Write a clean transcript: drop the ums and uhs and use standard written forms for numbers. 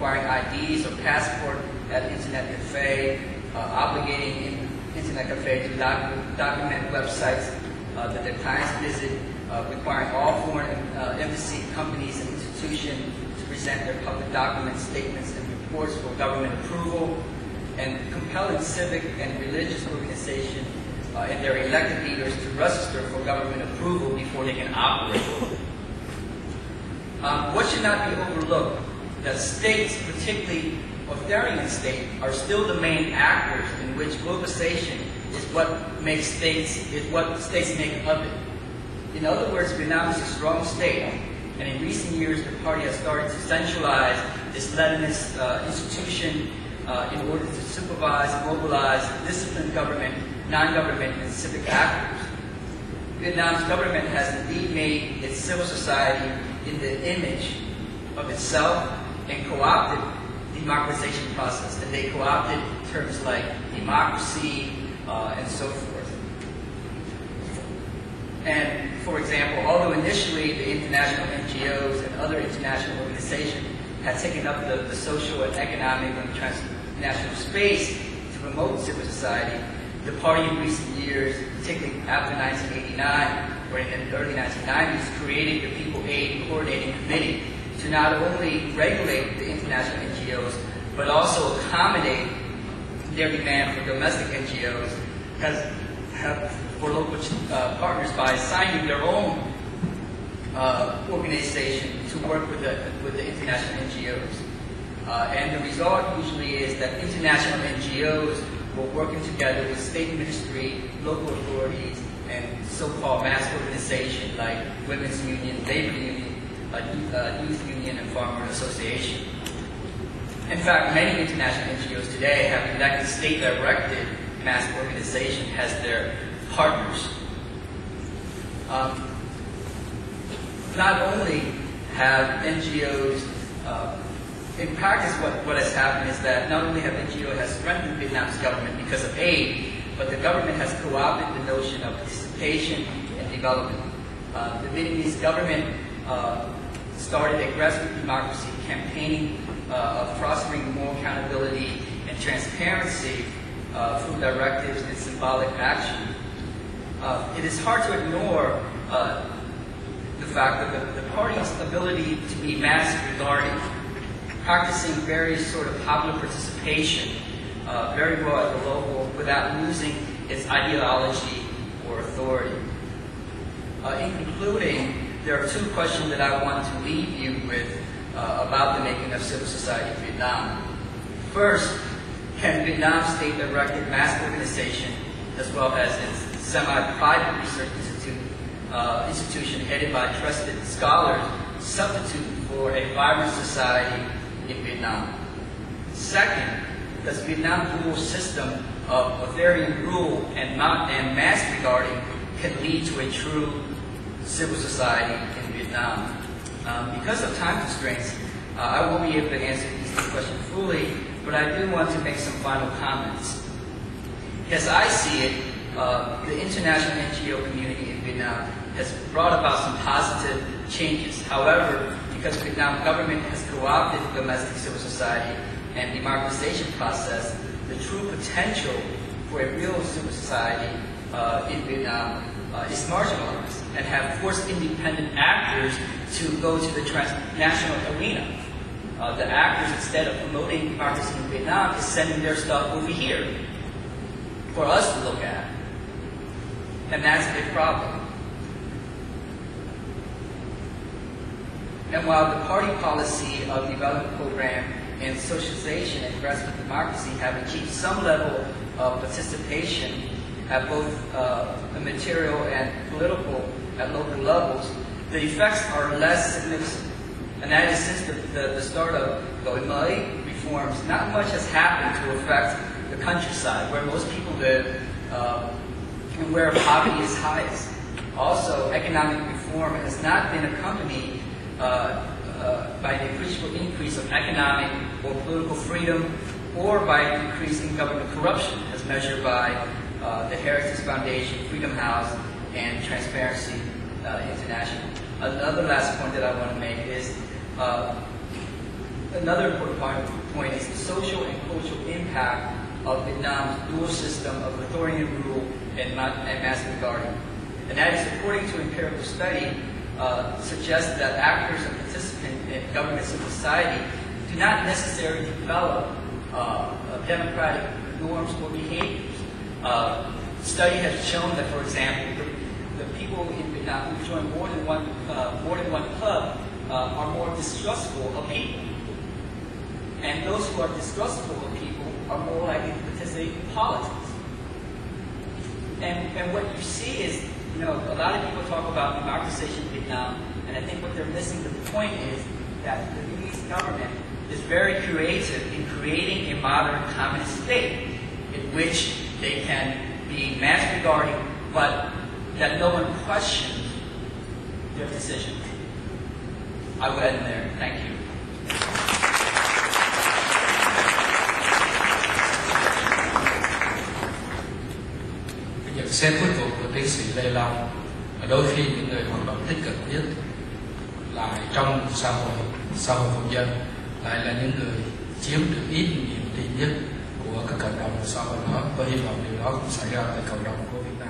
requiring IDs or passport at internet cafe, obligating internet cafe to document websites that their clients visit, requiring all foreign embassy companies and institutions to present their public documents, statements, and reports for government approval, and compelling civic and religious organizations and their elected leaders to register for government approval before they can operate. What should not be overlooked, that states, particularly authoritarian states, are still the main actors in which globalization is what makes states, is what states make of it. In other words, Vietnam is a strong state, and in recent years the party has started to centralize this Leninist institution in order to supervise, mobilize, discipline government, non-government, and civic actors. Vietnam's government has indeed made its civil society in the image of itself and co-opted the democratization process. And they co-opted terms like democracy and so forth. And for example, although initially the international NGOs and other international organizations had taken up the social and economic and transnational space to promote civil society, the party in recent years, particularly after 1989 or in the early 1990s, created the People Aid Coordinating Committee to not only regulate the international NGOs, but also accommodate their demand for domestic NGOs for local partners by assigning their own organization to work with the international NGOs. And the result usually is that international NGOs were working together with state ministry, local authorities, and so-called mass organizations like Women's Union, Labor Union, Youth Union, and Farmer Association. In fact, many international NGOs today have elected state-directed mass organizations as their partners. Not only have NGOs in practice, what has happened is that not only have NGO has strengthened Vietnam's government because of aid, but the government has co-opted the notion of participation and development. The Vietnamese government started aggressive democracy campaigning of fostering more accountability and transparency through directives and symbolic action. It is hard to ignore the fact that the party's ability to be mass regarded, practicing various sort of popular participation very well at the local without losing its ideology or authority. In concluding, there are two questions that I want to leave you with about the making of civil society in Vietnam. First, can Vietnam's state-directed mass organization, as well as its semi-private research institution headed by trusted scholars, substitute for a vibrant society in Vietnam? Second, does Vietnam's dual system of authoritarian rule and mass regarding can lead to a true civil society in Vietnam? Because of time constraints, I won't be able to answer these two questions fully, but I do want to make some final comments. As I see it, the international NGO community in Vietnam has brought about some positive changes. However, because the Vietnam government has co-opted the domestic civil society and democratization process, the true potential for a real civil society in Vietnam is marginalized and have forced independent actors to go to the transnational arena. The actors, instead of promoting democracy in Vietnam, is sending their stuff over here for us to look at. And that's a big problem. And while the party policy of development program and socialization and grassroots democracy have achieved some level of participation at both the material and political at local levels, the effects are less significant. And that is since the start of Đổi Mới reforms, not much has happened to affect the countryside, where most people live and where poverty is highest. Also, economic reform has not been accompanied by the appreciable increase of economic or political freedom, or by an increase in government corruption, as measured by the Heritage Foundation, Freedom House, and Transparency International. Another last point that I want to make is another important point is the social and cultural impact of Vietnam's dual system of authoritarian rule and mass guarding. And that is, according to empirical study, suggests that actors and participants in government civil society do not necessarily develop democratic norms or behaviors. Study has shown that, for example, the people in Vietnam who join more than one club are more distrustful of people. And those who are distrustful of people are more likely to participate in politics. And what you see is, a lot of people talk about democratization in Vietnam, and I think what they're missing the point is that the Vietnamese government is very creative in creating a modern communist state in which they can be mass regarding, but that no one questions their decisions. I will end there. Thank you. Nhận xét cuối cùng của tiến sĩ Lê Long là đôi khi những người hoạt động tích cực nhất lại trong xã hội công dân lại là những người chiếm được ít niềm tin nhất của các cộng đồng xã hội đó. Tôi hy vọng điều đó cũng xảy ra tại cộng đồng của Việt Nam.